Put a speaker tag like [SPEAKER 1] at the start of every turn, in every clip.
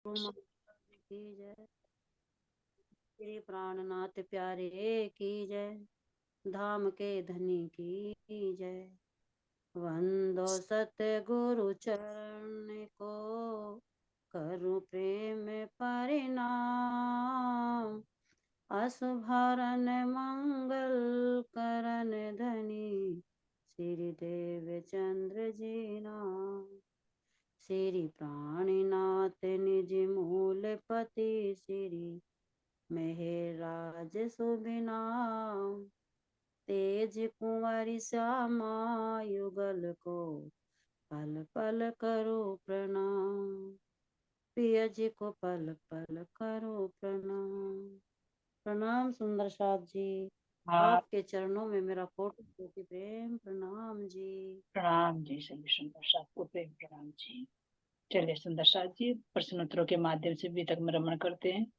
[SPEAKER 1] की जय। श्री प्राणनाथ प्यारे की जय। धाम के धनी की जय। वंदो सतगुरु चरण को, करु प्रेम परिणाम। असुभरन मंगल करन धनी, श्री देव चंद्र जी नाम। श्री प्राणनाथ निज मूल पति, श्री मेहराज सुबिनाम। तेज कुंवर श्यामा युगल को, पल पल करो प्रणाम। पिया जी को पल पल करो प्रणाम। प्रणाम सुंदर साथ जी।
[SPEAKER 2] हाँ,
[SPEAKER 1] आपके चरणों में मेरा कोटि कोटि प्रेम प्रणाम जी।
[SPEAKER 2] प्रणाम जी। सभी सुंदर साथ को प्रेम प्रणाम जी। चलिए सुंदर साथ जी, प्रश्नोत्तरों के माध्यम से भी तक में रमण करते हैं।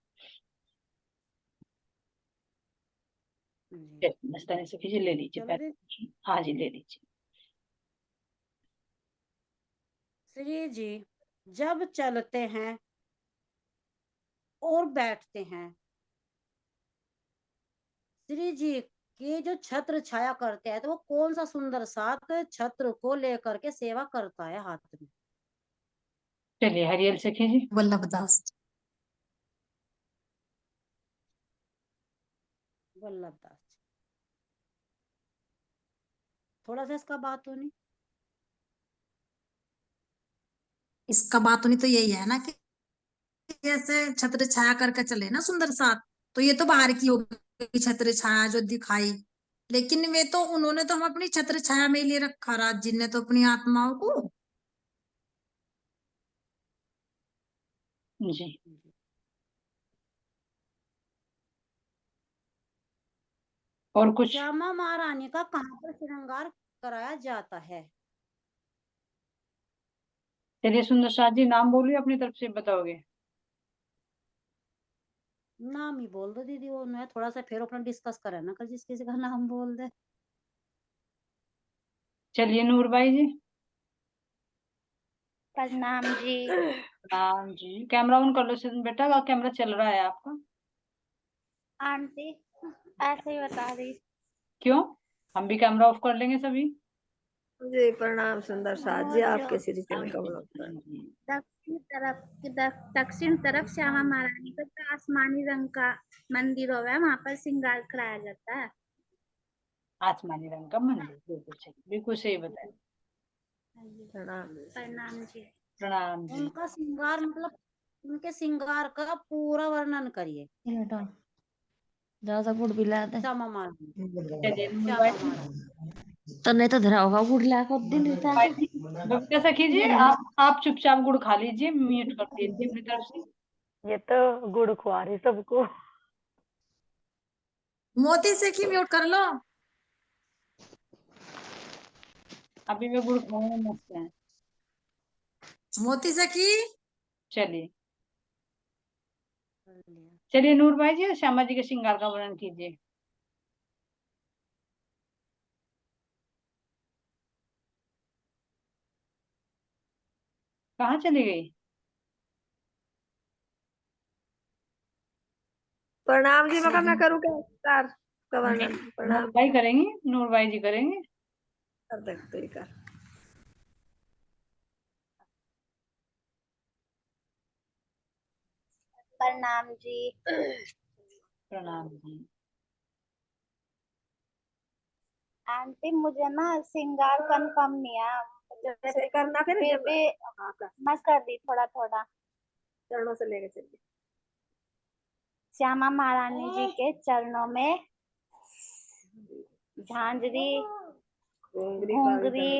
[SPEAKER 1] जी
[SPEAKER 2] मस्तानी सखी जी ले लीजिए
[SPEAKER 1] चलो
[SPEAKER 2] पहले प्रश्न। हाँ जी ले लीजिए।
[SPEAKER 1] श्री जी, जब चलते हैं और बैठते हैं, श्री जी की जो छत्र छाया करते हैं, तो वो कौन सा सुंदर साथ छत्र को लेकर के सेवा करता है हाथ में?
[SPEAKER 2] चलिए हरियल सखी जी।
[SPEAKER 3] वल्लभ दास।
[SPEAKER 1] वल्लभ दास जी। थोड़ा सा इसका बात तो नहीं।
[SPEAKER 3] इसका बात नहीं तो यही है ना कि जैसे छत्र छाया करके चले ना सुंदर साथ, तो ये तो बाहर की होगी छत्र छाया जो दिखाई, लेकिन वे तो उन्होंने तो हम अपनी छत्र छाया में ही ले रखा, राज जी ने तो अपनी आत्माओं को।
[SPEAKER 2] जी और कुछ।
[SPEAKER 1] श्यामा महारानी का कहाँ पर श्रृंगार कराया जाता है?
[SPEAKER 2] चलिए सुंदर साथ जी नाम बोलिए, अपनी तरफ से बताओगे।
[SPEAKER 1] नाम ही बोल दो दीदी, वो मैं थोड़ा सा फिर अपना डिस्कस करें ना, कल जिस किसी का नाम बोल दे।
[SPEAKER 2] चलिए नूरबाई जी।
[SPEAKER 4] प्रणाम जी।
[SPEAKER 2] प्रणाम जी। कैमरा ऑन कर लो बेटा, कैमरा चल रहा है आपका।
[SPEAKER 4] आंटी ऐसे ही बता रही।
[SPEAKER 2] क्यों? हम भी कैमरा ऑफ कर लेंगे सभी।
[SPEAKER 5] जी प्रणाम सुंदर साथ जी, आपके श्री चरण कमलों पर।
[SPEAKER 4] दक्षिण तरफ श्यामा महारानी का आसमानी रंग का मंदिर होगा, वहाँ पर श्रृंगार कराया जाता है।
[SPEAKER 2] आसमानी रंग का मंदिर, बिल्कुल सही, बिल्कुल सही बताया।
[SPEAKER 5] प्रणाम।
[SPEAKER 4] प्रणाम जी।
[SPEAKER 2] प्रणाम जी।
[SPEAKER 1] उनका श्रृंगार मतलब उनके श्रृंगार का पूरा वर्णन करिए।
[SPEAKER 6] ज्यादा गुड़ भी ला दे।
[SPEAKER 1] श्यामा महारानी।
[SPEAKER 2] चलिए
[SPEAKER 1] श्यामा
[SPEAKER 2] नूरबाई जी।
[SPEAKER 1] महारानी।
[SPEAKER 6] तो नहीं तो धरा होगा गुड़ ला कर दिन रहता है।
[SPEAKER 2] बबीता सखी जी, आप चुपचाप गुड़ खा लीजिए, म्यूट कर दीजिए अपनी तरफ से।
[SPEAKER 5] ये तो गुड़ खुआ रही सबको।
[SPEAKER 3] मोती से की म्यूट कर लो।
[SPEAKER 2] अभी मैं गुड़ खाऊंगा, मस्त है।
[SPEAKER 3] मोती से की।
[SPEAKER 2] चलिए
[SPEAKER 1] कर लिया।
[SPEAKER 2] चलिए नूरबाई जी, श्यामा जी के श्रृंगार का वर्णन कीजिए। कहाँ चली गई?
[SPEAKER 5] प्रणाम जी, मैं करूँ क्या विस्तार का वर्णन? प्रणाम
[SPEAKER 2] नूरबाई करेंगी, नूरबाई जी करेंगे।
[SPEAKER 5] कर सकते ही कर।
[SPEAKER 4] प्रणाम जी।
[SPEAKER 2] प्रणाम जी।
[SPEAKER 4] आंटी मुझे ना श्रृंगार कंफर्म नहीं है,
[SPEAKER 5] जैसे करना फिर
[SPEAKER 4] फिर भी मैं कर दी थोड़ा थोड़ा।
[SPEAKER 5] चरणों से लेके चलिए।
[SPEAKER 4] श्यामा महारानी जी के चरणों में झांझरी घुंघरी।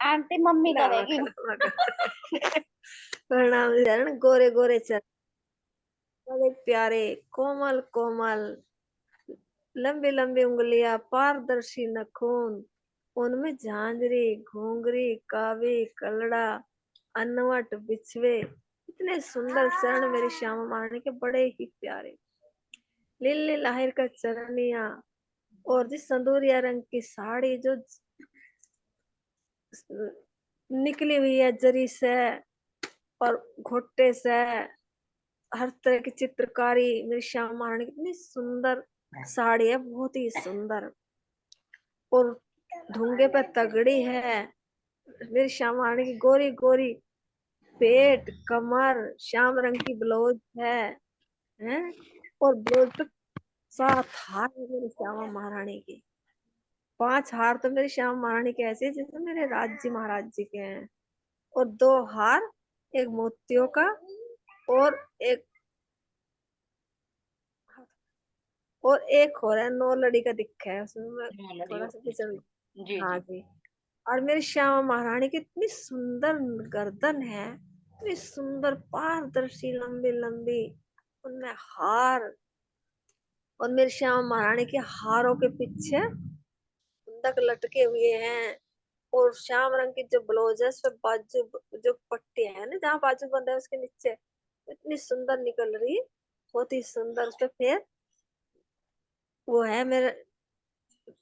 [SPEAKER 4] आंटी मम्मी करेगी।
[SPEAKER 5] प्रणाम चरण, गोरे गोरे चरण, बड़े प्यारे, कोमल कोमल, लंबी लंबी उंगलियां, पारदर्शी नाखून, उनमें झांझरी घुंघरी कावी कलड़ा अनवट बिछवे, इतने सुंदर चरण मेरी श्यामा महारानी के, बड़े ही प्यारे। लिल्ली लाहिर का चरनिया और जिस संदूरिया रंग की साड़ी जो निकली हुई है जरी से, और घोटे से हर तरह की चित्रकारी। मेरी श्यामा महारानी की इतनी सुंदर साड़ी है, बहुत ही सुंदर, और धुंगे पे तगड़ी है। मेरी श्यामा महारानी की गोरी गोरी पेट, कमर, श्याम रंग की ब्लाउज है, और ब्लाउज पे 7 हार है मेरी श्यामा महारानी की। 5 हार तो मेरी श्यामा महारानी के ऐसे जैसे मेरे राज्य महाराज जी के हैं, और 2 हार, एक मोतियों का और एक हो रहा है 9 लड़ी का दिखा है उसमें, मैं थोड़ा सा पिछड़।
[SPEAKER 2] जी
[SPEAKER 5] हाँ
[SPEAKER 2] जी।
[SPEAKER 5] जी। और मेरी श्यामा महारानी की इतनी सुंदर गर्दन है, इतनी सुंदर पारदर्शी लंबी लंबी, उनमें हार, और मेरी श्यामा महारानी के हारों के पीछे कुंदक लटके हुए हैं, और श्याम रंग की जो ब्लाउज है उस पे बाजू, जो पट्टी है ना जहाँ बाजू बंद है उसके नीचे इतनी सुंदर निकल रही, बहुत ही सुंदर। उस पे फिर वो है मेरे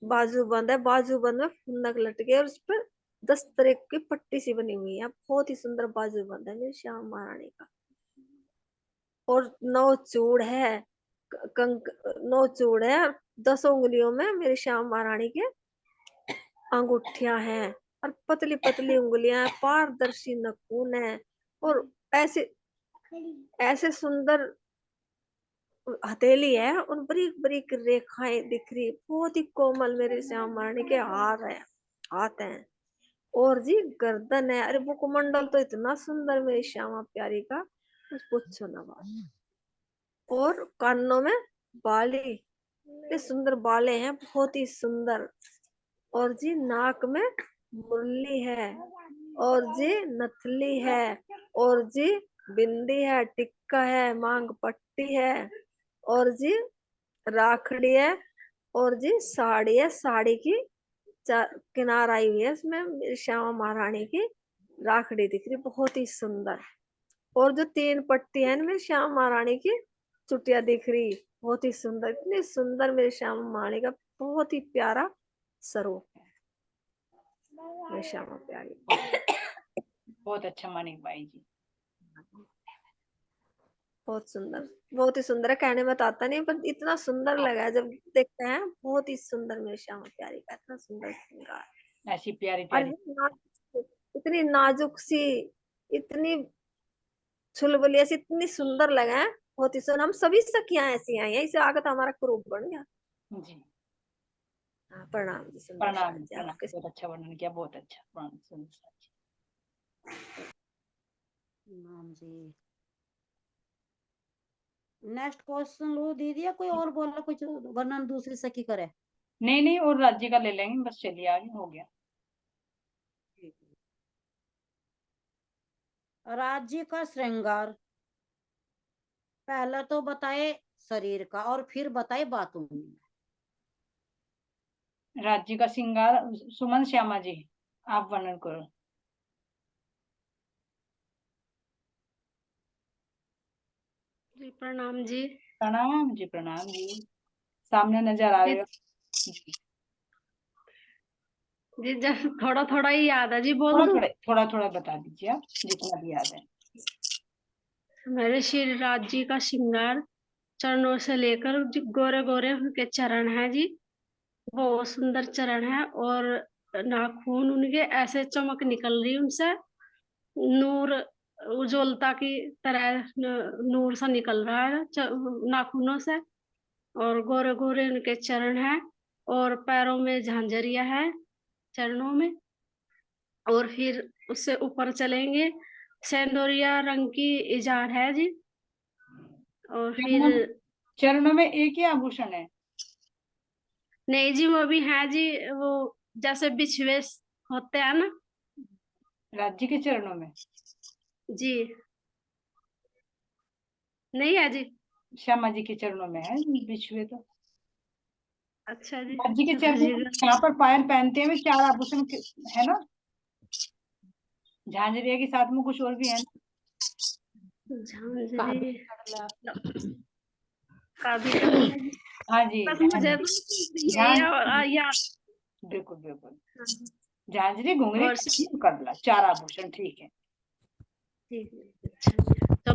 [SPEAKER 5] बाजू बंद है, बाजू बंद में कुंदक लटके, और उस पर 10 तरह की पट्टी सी बनी हुई है, बहुत ही सुंदर बाजू बंद है मेरी श्यामा महारानी का। और 9 चूड़ है, कंक 9 चूड़ है, 10 उंगलियों में मेरी श्यामा महारानी के अंगूठियां हैं, और पतली पतली उंगलियां, पारदर्शी नाखून है, और ऐसे ऐसे सुंदर हथेली है, उन बारीक बारीक रेखाएं दिख रही, बहुत ही कोमल मेरे श्याम महारानी के हाथ हैं, और जी गर्दन है, अरे मुखमंडल तो इतना सुंदर मेरी श्यामा प्यारी का, कुछ पूछो ना बात। और कानों में बाली, इतने सुंदर बाले हैं, बहुत ही सुंदर। और जी नाक में मुरली है, और जी नथली है, और जी बिंदी है, टिक्का है, मांग पट्टी है, और जी राखड़ी है, और जी साड़ी है, साड़ी की किनार आई हुई है, इसमें मेरी श्यामा महारानी की राखड़ी दिख रही, बहुत ही सुंदर। और जो 3 पट्टी है मेरी श्यामा महारानी की चुटिया दिख रही, बहुत ही सुंदर, इतनी सुंदर मेरी श्यामा महारानी का बहुत ही प्यारा स्वरूप है मेरी श्यामा प्यारी।
[SPEAKER 2] बहुत अच्छा मानिक बाई जी।
[SPEAKER 5] बहुत सुंदर, बहुत ही सुंदर है, कहने में तो आता नहीं, पर इतना सुंदर लगा है जब देखते हैं, बहुत ही सुंदर मेरी श्यामा प्यारी का, इतना सुंदर श्रृंगार।
[SPEAKER 2] ऐसी प्यारी
[SPEAKER 5] और
[SPEAKER 2] प्यारी।
[SPEAKER 5] इतनी नाजुक सी, इतनी छुलबुली ऐसी, इतनी सुंदर लगा है, बहुत ही सुंदर। हम सभी सखियां ऐसी आई हैं, इसे आगे तो हमारा ग्रुप बन गया।
[SPEAKER 2] जी
[SPEAKER 5] हाँ, प्रणाम जी सुंदर
[SPEAKER 2] प्रणाम
[SPEAKER 5] जी,
[SPEAKER 2] प्रणाम,
[SPEAKER 5] आपके
[SPEAKER 2] बहुत अच्छा वर्णन किया, बहुत अच्छा। प्रणाम सुंदर जी।
[SPEAKER 1] नाम जी। नेक्स्ट क्वेश्चन लो दीदी, या कोई और बोलो, कुछ वर्णन दूसरी सखी करे।
[SPEAKER 2] नहीं नहीं, और राज्य का ले लेंगे, बस चलिए आगे, हो गया।
[SPEAKER 1] राज्य का श्रृंगार पहले तो बताए शरीर का, और फिर बताए बातों में।
[SPEAKER 2] राज्य का श्रृंगार सुमन श्यामा जी, आप वर्णन करो।
[SPEAKER 7] जी प्रणाम जी।
[SPEAKER 2] प्रणाम जी, प्रणाम जी। सामने नजर आ रहे हो
[SPEAKER 7] जी जब थोड़ा थोड़ा ही याद है जी, बोल दूं।
[SPEAKER 2] थोड़ा थोड़ा बता दीजिए आप, जितना भी याद है।
[SPEAKER 7] मेरे श्री राज जी का श्रृंगार चरणों से लेकर गोरे गोरे उनके चरण है जी, बहुत सुंदर चरण है, और नाखून उनके ऐसे चमक निकल रही उनसे, नूर उज्ज्वलता की तरह नूर सा निकल रहा है नाखूनों से, और गोरे गोरे उनके चरण है, और पैरों में झांझरिया है चरणों में। और फिर उससे ऊपर चलेंगे, सेंदोरिया रंग की इजार है जी, और फिर
[SPEAKER 2] चरणों में एक ही आभूषण है?
[SPEAKER 7] नहीं जी, वो भी है जी, वो जैसे बिछुए होते हैं ना,
[SPEAKER 2] राज्य के चरणों में
[SPEAKER 7] जी नहीं है जी।
[SPEAKER 2] श्यामा जी के चरणों में है बिछुए तो।
[SPEAKER 7] अच्छा जी,
[SPEAKER 2] राज्य के चरणों में यहाँ पर पायल पहनते हैं, 4 आभूषण है ना, झांझरिया के साथ में कुछ और भी है ना?
[SPEAKER 7] झांझरी का भी
[SPEAKER 2] हाँ जी,
[SPEAKER 7] बस मुझे तो याद।
[SPEAKER 2] बिल्कुल बिल्कुल, झांझरी घुंघरी करबला 4 आभूषण, ठीक है।
[SPEAKER 7] ठीक है, अच्छा जी। तो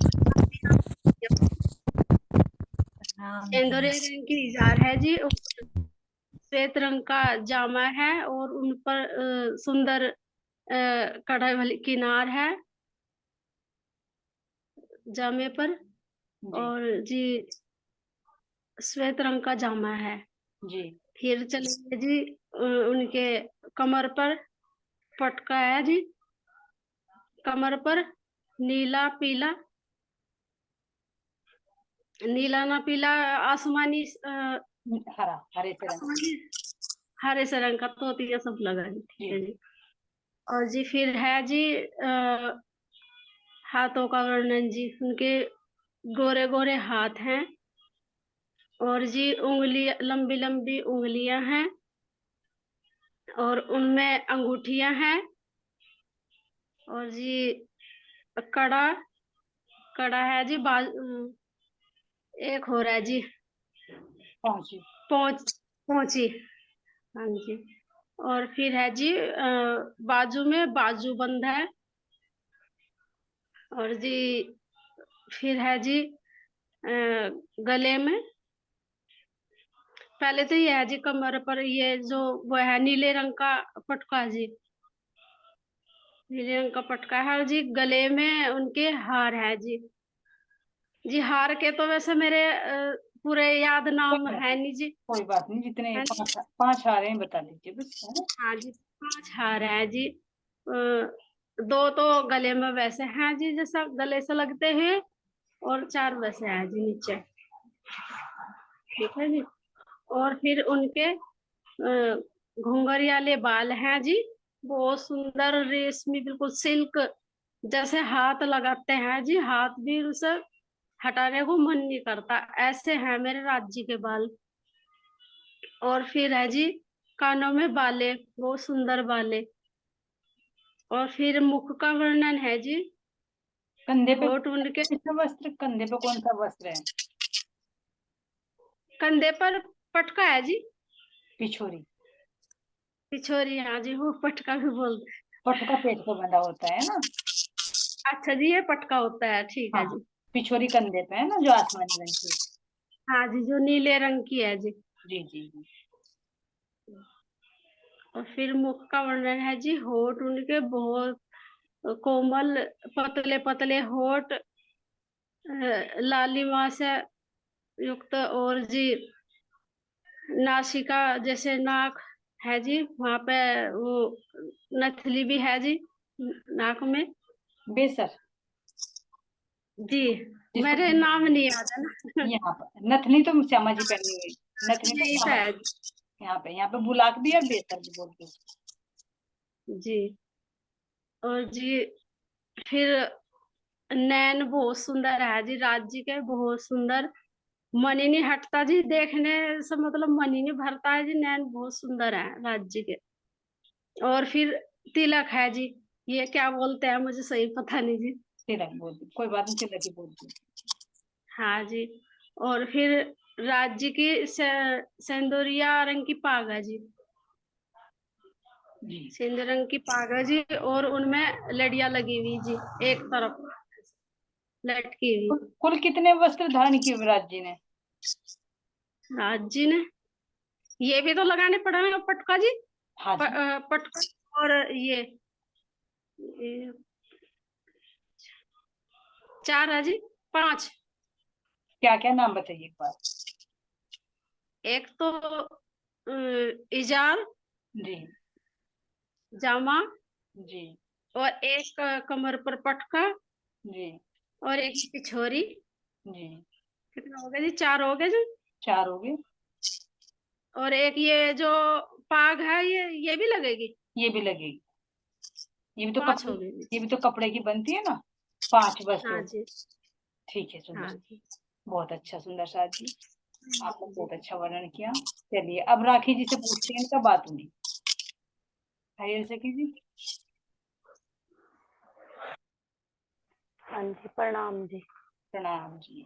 [SPEAKER 7] इंदौरी रंग की इजार है जी, और श्वेत रंग का जामा है, और उन पर सुंदर कढ़ाई वाली किनार है जामे पर,
[SPEAKER 2] जी
[SPEAKER 7] और जी श्वेत रंग का जामा है।
[SPEAKER 2] जी
[SPEAKER 7] फिर चलेंगे जी उनके कमर पर पटका है जी, कमर पर नीला पीला, नीला ना पीला, आसमानी
[SPEAKER 2] हरा, हरे से रंग।
[SPEAKER 7] आसमानी हरे से रंग का तोतिया सब लगा जी, ठीक है
[SPEAKER 2] जी
[SPEAKER 7] जी। और जी फिर है जी हाथों का वर्णन जी, उनके गोरे गोरे हाथ हैं, और जी उंगली लंबी लंबी उंगलियां हैं, और उनमें अंगूठियां हैं, और जी कड़ा कड़ा है जी, एक हो रहा है जी
[SPEAKER 2] पहुंची।
[SPEAKER 7] पहुंची, हाँ जी। और फिर है जी बाजू में बाजू बंद है, और जी फिर है जी गले में, पहले तो ये है जी कमर पर ये जो वो है नीले रंग का पटका जी, नीले रंग का पटका है, और जी गले में उनके हार है जी। जी हार के तो वैसे मेरे पूरे याद नाम है नहीं जी,
[SPEAKER 2] कोई बात नहीं, जितने
[SPEAKER 7] है
[SPEAKER 2] पांच पांच हारे हैं बता दीजिए बस, है ना।
[SPEAKER 7] हाँ जी 5 हार है जी। 2 तो गले में वैसे हैं जी जैसा गले से लगते हैं, और 4 वैसे हैं जी नीचे, ठीक है जी। और फिर उनके घुंघरियाले बाल हैं जी, बहुत सुंदर रेशमी, बिल्कुल सिल्क जैसे, हाथ लगाते हैं जी हाथ भी उसे हटाने को मन नहीं करता, ऐसे हैं मेरे राज्य के बाल। और फिर है जी कानों में बाले, बहुत सुंदर बाले। और फिर मुख का वर्णन है जी,
[SPEAKER 2] कंधे पे
[SPEAKER 7] होठ उनके,
[SPEAKER 2] कौन सा वस्त्र, कंधे पे कौन सा वस्त्र है?
[SPEAKER 7] कंधे पर पटका है जी,
[SPEAKER 2] पिछोरी।
[SPEAKER 7] पिछोरी, हाँ जी वो पटका भी बोलते हैं।
[SPEAKER 2] पटका पेट पे बंधा होता है ना।
[SPEAKER 7] अच्छा जी ये पटका होता है, ठीक है
[SPEAKER 2] हाँ,
[SPEAKER 7] जी।
[SPEAKER 2] पिछोरी कंधे पे है ना, जो आसमानी रंग की।
[SPEAKER 7] हाँ जी जो नीले रंग की है जी।
[SPEAKER 2] जी जी जी।
[SPEAKER 7] और फिर मुख का वर्णन है जी, होठ उनके बहुत कोमल, पतले पतले होठ, लालिमा से युक्त, और जी नासिका जैसे नाक है जी, वहां पे वो नथली भी है जी नाक में
[SPEAKER 2] बेसर,
[SPEAKER 7] जी।
[SPEAKER 2] जिसको
[SPEAKER 7] मेरे नाम नहीं याद है ना।
[SPEAKER 2] यहाँ पर नथनी तो श्यामा जी पहनी हुई, नथनी तो
[SPEAKER 7] यही पे
[SPEAKER 2] श्यामा
[SPEAKER 7] है
[SPEAKER 2] जी। यहाँ पे बुलाक भी और बेसर भी बोलते हैं।
[SPEAKER 7] जी। और जी फिर नैन बहुत सुंदर है जी, राज्य के बहुत सुंदर, मन ही नहीं हटता जी देखने से, मतलब मन ही नहीं भरता है जी, नैन बहुत सुंदर है राज्य के। और फिर तिलक है जी, ये क्या बोलते हैं मुझे सही पता नहीं जी।
[SPEAKER 2] तिलक बोलते, कोई बात नहीं, तिलक ही बोलते हैं।
[SPEAKER 7] हाँ जी। और फिर राज्य की सिंदूरिया रंग की पाग है जी,
[SPEAKER 2] जी।
[SPEAKER 7] सिंदूर रंग की पाग है जी, और उनमें लड़ियां लगी हुई जी, एक तरफ लटकी हुई।
[SPEAKER 2] कुल कितने वस्त्र धारण किए विराट जी ने?
[SPEAKER 7] राज्य ने ये भी तो लगाने पड़ेगा पटका जी,
[SPEAKER 2] हाँ जी।
[SPEAKER 7] पटका, और ये 4 है जी, 5।
[SPEAKER 2] क्या क्या नाम बताइए एक बार।
[SPEAKER 7] एक तो इजार,
[SPEAKER 2] जी
[SPEAKER 7] जामा,
[SPEAKER 2] जी
[SPEAKER 7] और एक कमर पर पटका,
[SPEAKER 2] जी
[SPEAKER 7] और एक पिछोरी।
[SPEAKER 2] जी।
[SPEAKER 7] कितना हो गया जी, 4 हो गए जी।
[SPEAKER 2] 4 हो गए।
[SPEAKER 7] और एक ये जो पाग है ये भी लगेगी,
[SPEAKER 2] ये भी लगेगी, ये भी तो
[SPEAKER 7] 5
[SPEAKER 2] कपड़े,
[SPEAKER 7] हो गई जी।
[SPEAKER 2] ये भी तो कपड़े की बनती है ना। 5 वस्त्र
[SPEAKER 7] हाँ
[SPEAKER 2] हो।
[SPEAKER 7] जी,
[SPEAKER 2] ठीक है, सुंदर।
[SPEAKER 7] हाँ जी,
[SPEAKER 2] बहुत अच्छा सुंदर साथ जी, आपने
[SPEAKER 7] जी।
[SPEAKER 2] बहुत अच्छा वर्णन किया। चलिए अब राखी जी से पूछते हैं इनका बात हुई। हरियल सखी जी।
[SPEAKER 6] हाँ जी, प्रणाम जी।
[SPEAKER 2] प्रणाम जी।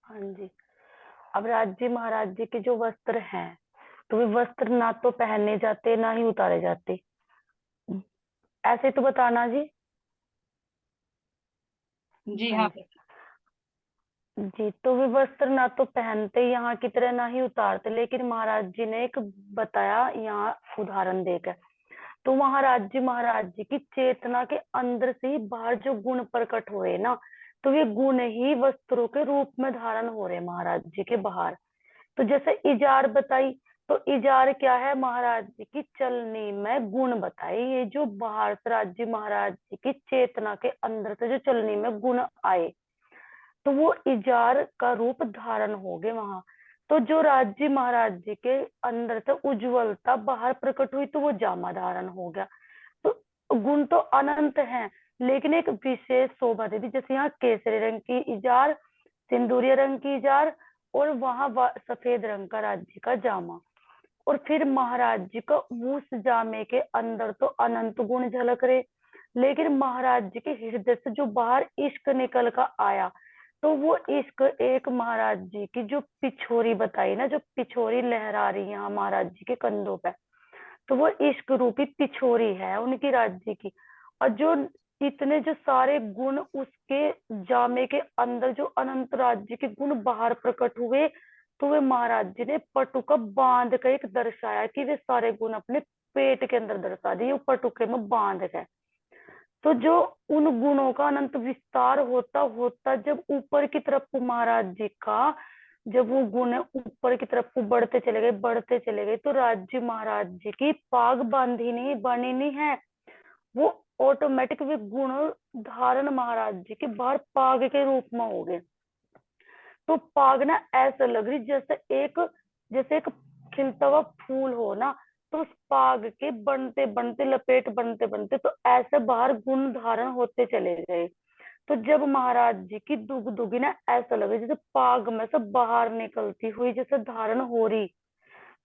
[SPEAKER 6] हाँ जी। अब राज्य महाराज जी के जो वस्त्र हैं, तो वे वस्त्र ना तो पहने जाते ना ही उतारे जाते, ऐसे तो बताना जी।
[SPEAKER 2] जी
[SPEAKER 6] हाँ
[SPEAKER 2] हाँ।
[SPEAKER 6] जी जी। तो वे वस्त्र ना तो पहनते यहाँ की तरह ना ही उतारते, लेकिन महाराज जी ने एक बताया यहाँ उदाहरण देकर। तो महाराज जी की चेतना के अंदर से ही बाहर जो गुण प्रकट हो रहे ना, तो ये गुण ही वस्त्रों के रूप में धारण हो रहे महाराज जी के बाहर। तो जैसे इजार बताई, तो इजार क्या है, महाराज जी की चलनी में गुण बताए। ये जो बाहर से राज्य महाराज जी की चेतना के अंदर से जो चलनी में गुण आए, तो वो इजार का रूप धारण हो गए वहां। तो जो राज्य महाराज जी के अंदर से उज्ज्वलता बाहर प्रकट हुई, तो वो जामा धारण हो गया। तो गुण तो अनंत हैं, लेकिन एक विशेष शोभा दे दी। जैसे यहाँ केसरी रंग की इजार, सिंदूरी रंग की इजार, और वहां सफेद रंग का राज्य का जामा। और फिर महाराज जी को उस जामे के अंदर तो अनंत गुण झलक रहे, लेकिन महाराज जी के हृदय से जो बाहर इश्क निकल का आया, तो वो इश्क एक महाराज जी की जो पिछोरी बताई ना, जो पिछोरी लहरा रही है यहाँ महाराज जी के कंधों पे, तो वो इश्क रूपी पिछोरी है उनकी राज्य की। और जो इतने जो सारे गुण उसके जामे के अंदर, जो अनंत राज्य के गुण बाहर प्रकट हुए, तो वे महाराज जी ने पटुका बांध कर एक दर्शाया कि वे सारे गुण अपने पेट के अंदर दर्शा दिए, वो पटुके में बांध गए। तो जो उन गुणों का अनंत विस्तार होता होता जब ऊपर की तरफ महाराज जी का, जब वो गुण ऊपर की तरफ को बढ़ते चले गए, तो राज्य महाराज जी की पाग बनी नहीं है, वो ऑटोमेटिक वे गुण धारण महाराज जी के बाहर पाग के रूप में हो गए। तो पाग ना ऐसा लग रही जैसे एक खिलता हुआ फूल हो ना, तो उस पाग के बनते बनते लपेट बनते बनते तो ऐसे बाहर गुण धारण होते चले गए। तो जब महाराज जी की दुगदुगी ना ऐसा लगे जैसे पाग में से बाहर निकलती हुई जैसे धारण हो रही,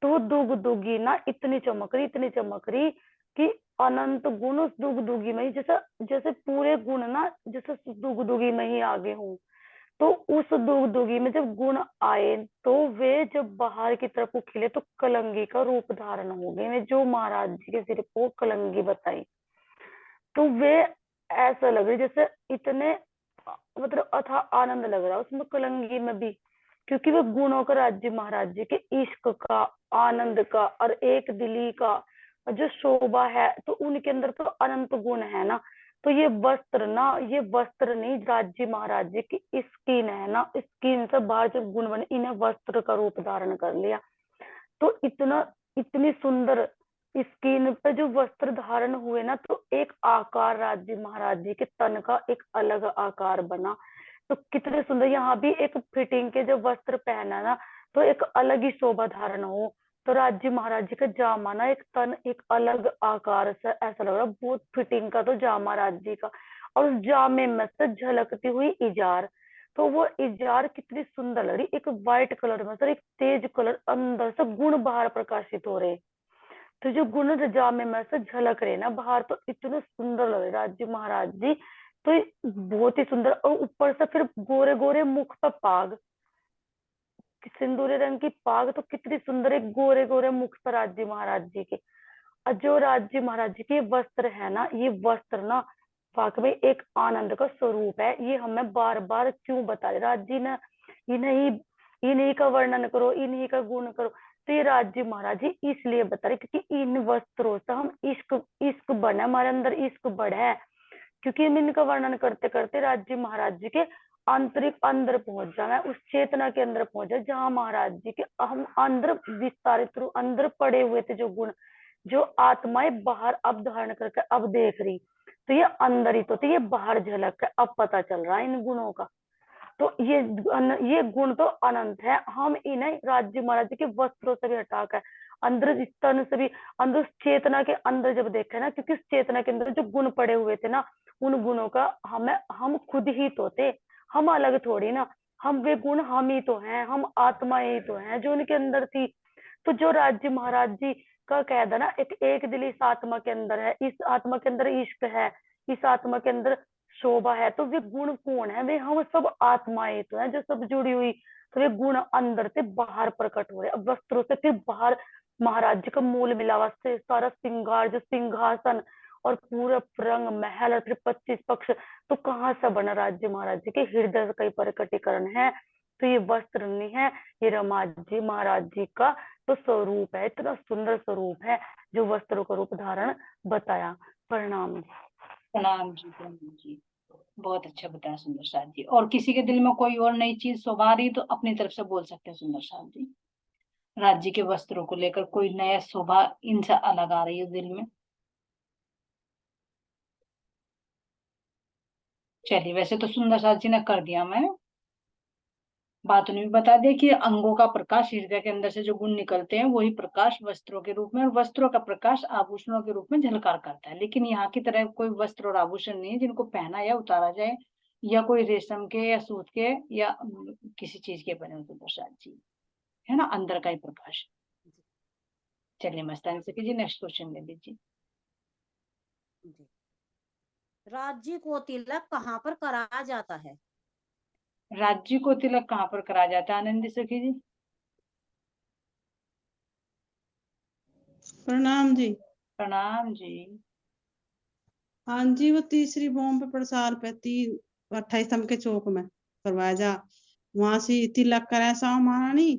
[SPEAKER 6] तो वो दुगदुगी ना इतनी चमक रही कि अनंत गुण उस दुगदुगी में ही, जैसे जैसे पूरे गुण ना जैसे उस दुगदुगी में ही आगे हूँ। तो उस दुगदुगी में जब गुण आए, तो वे जब बाहर की तरफ को खिले, तो कलंगी का रूप धारण हो गए। वे जो महाराज जी के सिर को कलंगी बताई, तो वे ऐसा लग रही जैसे इतने मतलब अथा आनंद लग रहा उसमें कलंगी में भी, क्योंकि वो गुणों का राज्य महाराज जी के इश्क का, आनंद का और एक दिली का जो शोभा है, तो उनके अंदर तो अनंत गुण है ना। तो ये वस्त्र नहीं, राज्य महाराज जी की स्किन है ना, स्किन से बाहर जो गुण बने, इन्हें वस्त्र का रूप धारण कर लिया। तो इतनी सुंदर स्किन पे जो वस्त्र धारण हुए ना, तो एक आकार राज्य महाराज जी के तन का एक अलग आकार बना। तो कितने सुंदर, यहाँ भी एक फिटिंग के जब वस्त्र पहना ना, तो एक अलग ही शोभा धारण हो। तो राज्य महाराज जी का जामा ना एक तन एक अलग आकार से ऐसा लग रहा, बहुत फिटिंग का तो जामा राज्य जी का। और उस जामे में से झलकती हुई इजार, तो वो इजार कितनी सुंदर लग रही, एक व्हाइट कलर में सर एक तेज कलर, अंदर से गुण बाहर प्रकाशित हो रहे। तो जो गुण जामे में से झलक रहे ना बाहर, तो इतने सुंदर लग रहे राज्य महाराज जी। तो ये बहुत ही सुंदर, और ऊपर से फिर गोरे गोरे मुख पर पाग, सिंदूरी रंग की पाग, तो कितनी सुंदर एक गोरे गोरे मुख पर राज्य महाराज जी के। और जो राज्य महाराज जी के वस्त्र है ना, ये वस्त्र ना वाकई में एक आनंद का स्वरूप है। ये हमें बार बार क्यों बता रहे राज्य जी ने, इन्हीं का वर्णन करो, इन्हीं का गुण करो। तो ये राज्य महाराज जी इसलिए बता रहे क्योंकि इन वस्त्रों से हम इश्क इश्क बने, हमारे अंदर इश्क बढ़े है। क्योंकि हम इनका वर्णन करते करते राज्य महाराज जी के आंतरिक अंदर पहुंच जाए, उस चेतना के अंदर पहुंच जाए जहां महाराज जी के हम अंदर विस्तारित रूप अंदर पड़े हुए थे, जो गुण जो आत्माएं बाहर अब धारण करके अब देख रही, तो ये अंदर ही तो ये बाहर झलक है, अब पता चल रहा है इन गुणों का। तो ये गुण तो अनंत है, हम इन्हें राज्य महाराज जी के वस्त्रों से भी हटाकर अंदर इस तन से भी अंदर उस चेतना के अंदर जब देखे ना, क्योंकि उस चेतना के अंदर जो गुण पड़े हुए थे ना, उन गुणों का हम खुद ही तो थे, हम अलग थोड़ी ना, हम वे गुण हम ही तो हैं, हम आत्माएं ही तो हैं जो उनके अंदर थी। तो जो राज्य महाराज जी का कह देना एक दिल इस आत्मा के अंदर है, इस आत्मा के अंदर इश्क है, इस आत्मा के अंदर शोभा है, तो वे गुण कौन है, वे हम सब आत्माएं तो हैं जो सब जुड़ी हुई। तो वे गुण अंदर से बाहर प्रकट हो रहे, अब वस्त्रों से फिर बाहर महाराज जी का मूल मिलावा से सारा श्रृंगार, जो सिंहासन और पूरा रंग महल और फिर 25 पक्ष, तो कहाँ से बना राज्य महाराज जी के हृदय का ही प्रकटीकरण है। तो ये वस्त्र नहीं है, ये रमा जी महाराज जी का तो स्वरूप है, इतना सुंदर स्वरूप है जो वस्त्रों का रूप धारण बताया। प्रणाम।
[SPEAKER 2] प्रणाम जी, प्रणाम जी। बहुत अच्छा बताया सुंदर साथ जी। और किसी के दिल में कोई और नई चीज शोभा रही तो अपनी तरफ से बोल सकते हैं सुंदर साथ जी। राज्य के वस्त्रों को लेकर कोई नया शोभा इनसे अलग आ रही है दिल में। चलिए, वैसे तो सुंदर साथ जी ने कर दिया, मैंने बात उन्हें भी बता दिया कि अंगों का प्रकाश, हृदय के अंदर से जो गुण निकलते हैं वही प्रकाश वस्त्रों के रूप में, और वस्त्रों का प्रकाश आभूषणों के रूप में झलकार करता है। लेकिन यहाँ की तरह कोई वस्त्र और आभूषण नहीं है जिनको पहना या उतारा जाए, या कोई रेशम के या सूत के या किसी चीज के बने हो सुंदर साथ जी, है ना, अंदर का ही प्रकाश। चलिए मस्तानी से कीजिए, नेक्स्ट क्वेश्चन ले लीजिए।
[SPEAKER 1] जी। राज्य को तिलक कहाँ पर कराया जाता है?
[SPEAKER 2] राज्य को तिलक कहाँ पर कराया जाता है, आनंदी सखी जी?
[SPEAKER 8] प्रणाम जी।
[SPEAKER 2] प्रणाम जी।
[SPEAKER 8] हाँ जी, वो तीसरी बॉम्ब प्रसार पे 28 स्तंभ के चौक में करवाया जा, वहां से तिलक करा साव महारानी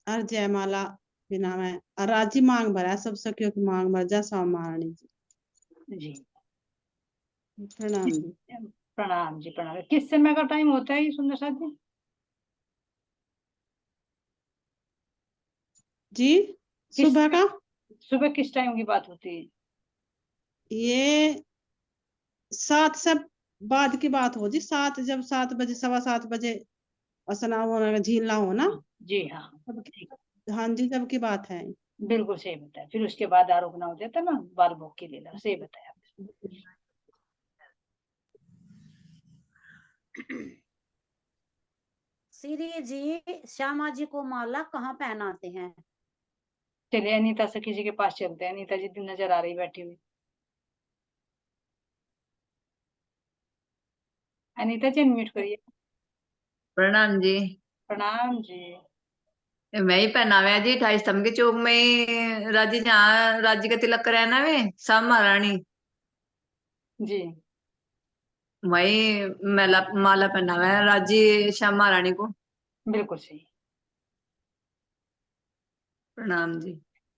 [SPEAKER 8] और जयमाला बिना में, और राजी मांग भरा सब सखियों की मांग भर जा साव महारानी जी।
[SPEAKER 2] जी
[SPEAKER 8] प्रणाम जी।
[SPEAKER 2] प्रणाम जी, प्रणाम। किस समय का टाइम होता है ये सुंदर साथ जी?
[SPEAKER 8] जी,
[SPEAKER 2] किस
[SPEAKER 8] सुबह का,
[SPEAKER 2] सुबह किस टाइम की बात होती है?
[SPEAKER 8] ये 7 से बाद की बात हो जी, 7 जब 7 बजे 7:15 स्नान होना, झील ना होना,
[SPEAKER 2] जी हाँ,
[SPEAKER 8] तब
[SPEAKER 2] ठीक,
[SPEAKER 8] हाँ जी, जब की बात है।
[SPEAKER 2] बिल्कुल सही बताया। फिर उसके बाद आरोपण हो जाता है ना, बाल भोग की लीला, सही बताया आपने।
[SPEAKER 1] श्री जी श्यामा जी को माला कहाँ पहनाते हैं?
[SPEAKER 2] चलिए अनीता सखी जी के पास चलते हैं। अनीता जी नजर आ रही बैठी हुई। अनीता जी अनम्यूट करिए।
[SPEAKER 9] प्रणाम जी।
[SPEAKER 2] प्रणाम जी।
[SPEAKER 9] मैं ही पहनावे है जी 28 स्तंभ के चौक में ही, राजी जहाँ राजी का तिलक कराया ना वे शाम महारानी,
[SPEAKER 2] जी
[SPEAKER 9] वही माला पहनावा है राजी श्याम महारानी को।
[SPEAKER 2] बिल्कुल सही।
[SPEAKER 9] प्रणाम जी।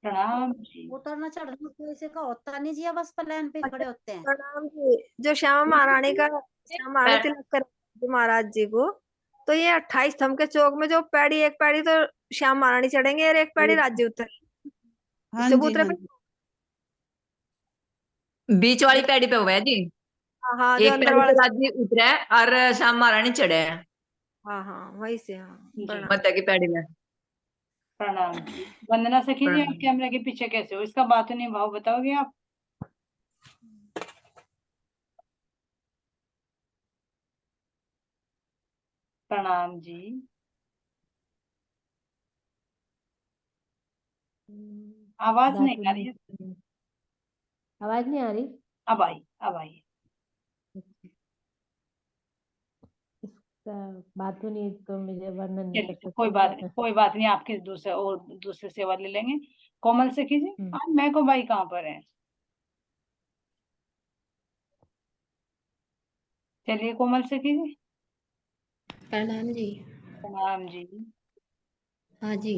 [SPEAKER 2] प्रणाम जी।
[SPEAKER 1] उतरना चढ़ना किसी का होता नहीं जी, या बस प्लेन पे खड़े होते हैं।
[SPEAKER 5] प्रणाम जी। जो श्यामा महारानी का श्यामा महारानी तिलक कर महाराज जी को, तो ये 28 स्तंभ के चौक में जो पैड़ी, एक पैड़ी तो श्याम महारानी चढ़ेंगे और एक पैड़ी राज्य उतर
[SPEAKER 8] हाँ जी,
[SPEAKER 5] चबूतरे
[SPEAKER 8] हाँ
[SPEAKER 5] पे।
[SPEAKER 8] जी।
[SPEAKER 9] बीच वाली पैड़ी पे हुआ है जी,
[SPEAKER 5] हाँ हाँ, जो
[SPEAKER 9] एक
[SPEAKER 5] अंदर
[SPEAKER 9] पैड़ी
[SPEAKER 5] वाला।
[SPEAKER 9] पे राजी उतरा है और श्याम महारानी चढ़े हैं
[SPEAKER 5] हाँ हाँ, वही से। हाँ,
[SPEAKER 2] जी
[SPEAKER 5] प्रणाम।
[SPEAKER 9] मध्य की पैड़ी में।
[SPEAKER 2] प्रणाम जी। वंदना सखी जी, आप
[SPEAKER 9] प्रणाम।
[SPEAKER 2] कैमरे के पीछे कैसे हो, इसका बात नहीं भाव बताओगे आप? प्रणाम जी। आवाज नहीं आ रही है।
[SPEAKER 10] आवाज नहीं आ रही।
[SPEAKER 2] अब आई, अब आई।
[SPEAKER 10] बात ही नहीं तो मुझे वर्णन नहीं कर
[SPEAKER 2] चलिए
[SPEAKER 10] सकते
[SPEAKER 2] कोई बात नहीं,
[SPEAKER 10] क्या?
[SPEAKER 2] कोई बात नहीं, आपके दूसरे और दूसरे सेवा ले लेंगे। कोमल सखी जी, आज मैं को भाई कहाँ पर है? चलिए कोमल सखी जी।
[SPEAKER 11] प्रणाम जी।
[SPEAKER 2] प्रणाम जी।
[SPEAKER 11] हाँ जी,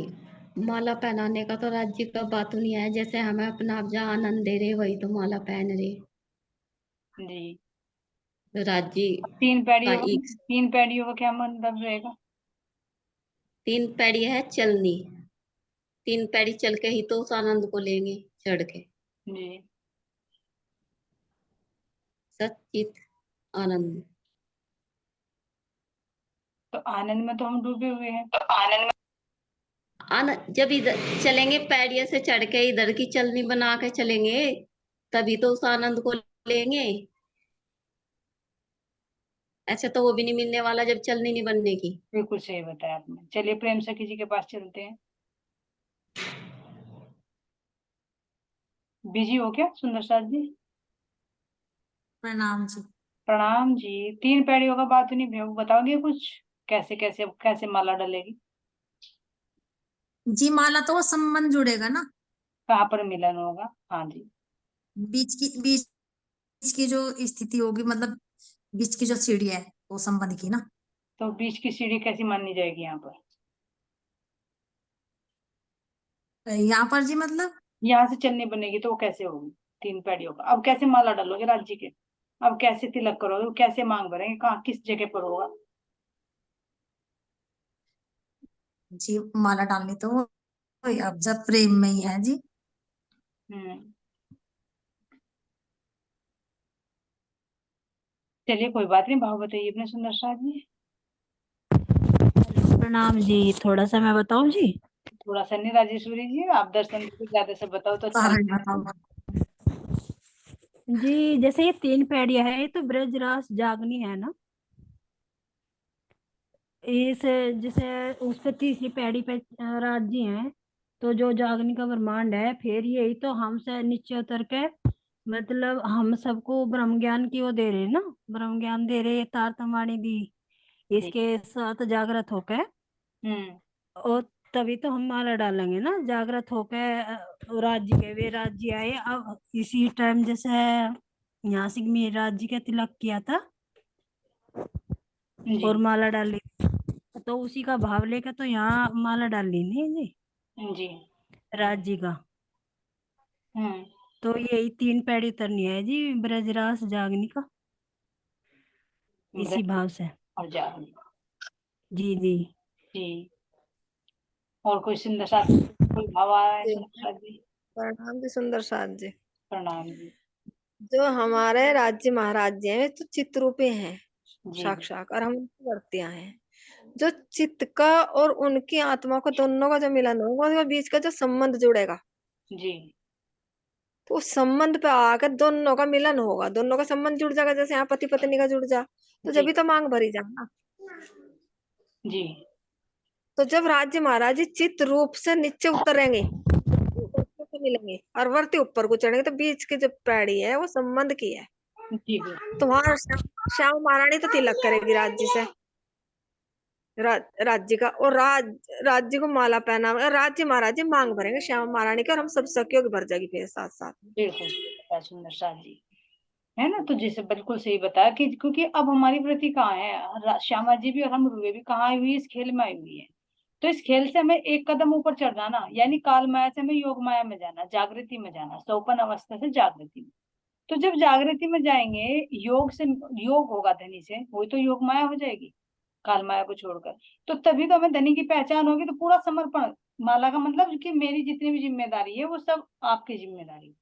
[SPEAKER 11] माला पहनाने का तो राज्य का बात नहीं है, जैसे हमें अपना आप जहाँ आनंद दे रहे वही तो माला पहन रहे।
[SPEAKER 2] जी
[SPEAKER 11] तो राज्य
[SPEAKER 2] तीन
[SPEAKER 11] का
[SPEAKER 2] तीन पैड़ियों का क्या मतलब रहेगा?
[SPEAKER 11] 3 पैड़ी है चलनी, 3 पैड़ी चल के ही तो उस आनंद को लेंगे चढ़ के।
[SPEAKER 2] जी
[SPEAKER 11] सच्चित आनंद।
[SPEAKER 2] तो आनंद में तो हम डूबे हुए हैं।
[SPEAKER 11] जब इधर चलेंगे पैड़िया से चढ़ के इधर की चलनी बना के चलेंगे, तभी तो उस आनंद को लेंगे। ऐसे तो वो भी नहीं मिलने वाला जब चलनी नहीं बनने की।
[SPEAKER 2] बिल्कुल सही बताया आपने। चलिए प्रेम सखी जी के पास चलते हैं। बिजी हो क्या सुंदर साथ जी?
[SPEAKER 3] प्रणाम जी।
[SPEAKER 2] प्रणाम जी। तीन पैड़ियों का बात नहीं बताओगे कुछ, कैसे कैसे कैसे माला डलेगी?
[SPEAKER 3] जी माला तो वो संबंध जुड़ेगा ना,
[SPEAKER 2] कहाँ पर मिलन होगा? हाँ जी।
[SPEAKER 3] बीच बीच की जो स्थिति होगी, मतलब बीच की जो सीढ़ी है वो संबंध की ना।
[SPEAKER 2] तो बीच की सीढ़ी कैसी माननी जाएगी यहाँ पर?
[SPEAKER 3] यहाँ पर जी मतलब
[SPEAKER 2] यहाँ से चलनी बनेगी तो वो कैसे होगी? 3 पैड़ियों का। अब कैसे माला डालोगे राज्य के? अब कैसे तिलक करोगे? कैसे मांग भरेंगे? कहाँ, किस जगह पर होगा?
[SPEAKER 3] जी माला डालनी तो अब जब प्रेम में ही है जी।
[SPEAKER 2] चलिए कोई बात नहीं, भाव बताइए अपने सुंदर साज जी।
[SPEAKER 12] प्रणाम जी, थोड़ा सा मैं बताऊं जी?
[SPEAKER 2] थोड़ा सा नहीं राजेश्वरी जी, आप दर्शन को ज्यादा से बताओ तो अच्छा लगेगा।
[SPEAKER 12] जी जैसे ये 3 पैड़ियां है, ये तो ब्रजरास जागनी है ना। इस जैसे उस पे तीसरी पैड़ी पे राज्य है, तो जो जागनी का ब्रह्मांड है, फिर यही तो हमसे नीचे उतर के मतलब हम सबको ब्रह्म ज्ञान की वो दे रहे ना, ब्रह्म ज्ञान दे रहे, तार तमाणी दी इसके साथ जागृत होकर। और तभी तो हम माला डालेंगे ना, जागृत होकर राज्य के वे राज्य आए। अब इसी टाइम जैसे यहाँ से मेरे राज्य का तिलक किया था और माला डाली, तो उसी का भाव लेकर तो यहाँ माला डाल ली नहीं
[SPEAKER 2] जी
[SPEAKER 12] राज्य का। तो यही 3 पैड़ी उतरनी है जी ब्रजरास जागनी का, इसी भाव से।
[SPEAKER 2] और जागनी
[SPEAKER 12] जी जी
[SPEAKER 2] जी। और कोई सुंदर साथ कोई भाव आ रहा है सुंदर साथ जी?
[SPEAKER 5] प्रणाम जी सुंदर साथ जी।
[SPEAKER 2] प्रणाम जी।
[SPEAKER 5] जो हमारे राज्य महाराज हैं तो चित्रूपी हैं
[SPEAKER 2] जी
[SPEAKER 5] साक्षात, और हम उनकी मूर्तियां हैं। जो चित्त का और उनकी आत्मा को दोनों का जो मिलन होगा, उसके बीच का जो संबंध जुड़ेगा,
[SPEAKER 2] जी
[SPEAKER 5] तो उस संबंध पे आकर दोनों का मिलन होगा, दोनों का संबंध जुड़ जाएगा। जैसे यहाँ पति पत्नी का जुड़ जा, तो
[SPEAKER 2] जी
[SPEAKER 5] जब तो मांग भरी जा ना।
[SPEAKER 2] जी।
[SPEAKER 5] तो जब राज्य महाराज जी चित्त रूप से नीचे उतरेंगे तो मिलेंगे, और वर्ती ऊपर को चढ़ेंगे, तो बीच की जो पैड़ी है वो संबंध की है।
[SPEAKER 2] जी
[SPEAKER 5] तो वहां श्याम महारानी तो तिलक करेगी राज्य से, राज्य का, और राज्य को माला पहना, राज्य महाराज जी मांग भरेंगे श्याम महारानी के, और हम सब सखियों की भर जाएगी फिर साथ साथ में।
[SPEAKER 2] बिल्कुल सुंदर साथ जी, है ना। तो जैसे बिल्कुल सही बताया कि क्योंकि अब हमारी वृत्ति कहाँ है, श्यामा जी भी और हम रुए भी कहाँ आई हुई है? इस खेल में आई हुई है। तो इस खेल से हमें एक कदम ऊपर चढ़ना ना, यानी काल माया से हमें योग माया में जाना, जागृति में जाना, सोपन अवस्था से जागृति में। तो जब जागृति में जाएंगे, योग से योग होगा धनी से, वही तो योग माया हो जाएगी काल माया को छोड़कर। तो तभी तो हमें धनी की पहचान होगी। तो पूरा समर्पण, माला का मतलब कि मेरी जितनी भी जिम्मेदारी है वो सब आपकी जिम्मेदारी,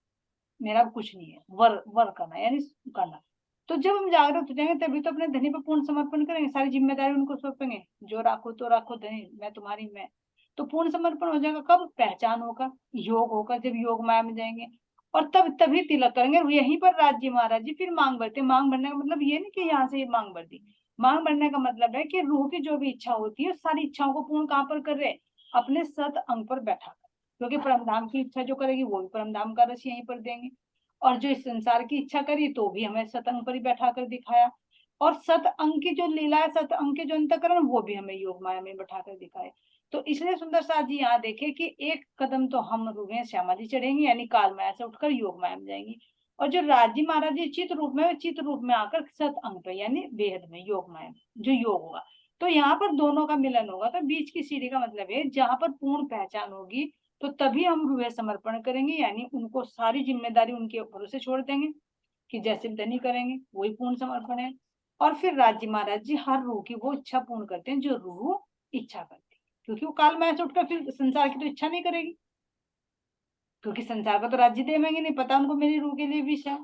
[SPEAKER 2] मेरा कुछ नहीं है, वर करना यानी करना। तो जब हम जागरूक हो जाएंगे तभी तो अपने धनी पर पूर्ण समर्पण करेंगे, सारी जिम्मेदारी उनको सौंपेंगे, जो राखो तो राखो धनी, मैं तुम्हारी मैं। तो पूर्ण समर्पण हो जाएगा कब? पहचान होगा, योग होगा, जब योग माया में जाएंगे, और तब तभी तिलक करेंगे। यहीं पर राज्य महाराज जी फिर मांग भरते। मांग भरने का मतलब ये नहीं कि यहाँ से ये मांग भर दी। मांग भरने का मतलब है कि रूह की जो भी इच्छा होती है, सारी इच्छाओं को पूर्ण कहाँ पर कर रहे? अपने सत अंग पर बैठा कर। क्योंकि परमधाम की इच्छा जो करेगी वो भी परमधाम का रस यहीं पर देंगे, और जो इस संसार की इच्छा करी तो भी हमें सतअंग पर ही बैठा कर दिखाया, और सतअंग की जो लीला है, सतअंग के जो अंतकरण, वो भी हमें योग माया में बैठा कर दिखाए। तो इसलिए सुंदर साथ जी यहाँ देखे कि एक कदम तो हम रुए श्यामा जी चढ़ेंगे, यानी काल माया से उठकर योग माया में जाएंगी, और जो राज्य महाराज जी चित्त रूप में, चित्त रूप में आकर सतअंग पे यानी बेहद में, योग माया में जो योग होगा। तो यहाँ पर दोनों का मिलन होगा। तो बीच की सीढ़ी का मतलब है जहां पर पूर्ण पहचान होगी, तो तभी हम रूहे समर्पण करेंगे, यानी उनको सारी जिम्मेदारी उनके भरोसे छोड़ देंगे कि जैसे धनी करेंगे वही पूर्ण समर्पण है। और फिर राज्य महाराज जी हर रूह की वो इच्छा पूर्ण करते हैं जो रूह इच्छा करती है, क्योंकि वो काल माया से उठकर फिर संसार की तो इच्छा नहीं करेगी, क्योंकि संसार का तो राज्य देंगे नहीं, पता उनको मेरी रूह के लिए भी इच्छा।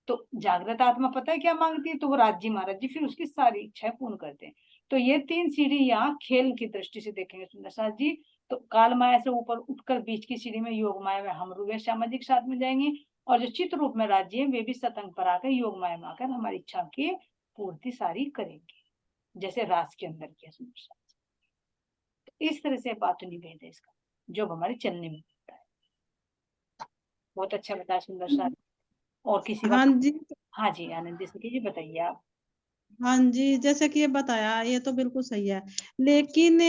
[SPEAKER 2] तो जागृत आत्मा पता है क्या मांगती है, तो वो राज्य महाराज जी फिर उसकी सारी इच्छाएं पूर्ण करते हैं। तो ये 3 सीढ़ी यहाँ खेल की दृष्टि से देखेंगे सुंदर साथ जी। तो काल माया से ऊपर उठकर बीच की सीढ़ी में योग माया में हम रूहे श्यामा जी के साथ में जाएंगे, और जो चित्त रूप में राज्य है वे भी सतंग पर आकर योग माया में आकर हमारी इच्छा की पूर्ति सारी करेंगे, जैसे रास के अंदर किया सुंदर साथ जी। तो इस तरह से बात नहीं भेद है इसका, जो हमारे चलने में होता है। बहुत अच्छा बताया सुंदर साथ। और किसी का?
[SPEAKER 8] हाँ जी।
[SPEAKER 2] हाँ जी आनंद जी बताइए आप।
[SPEAKER 8] हाँ जी, जैसे कि ये बताया, ये तो बिल्कुल सही है, लेकिन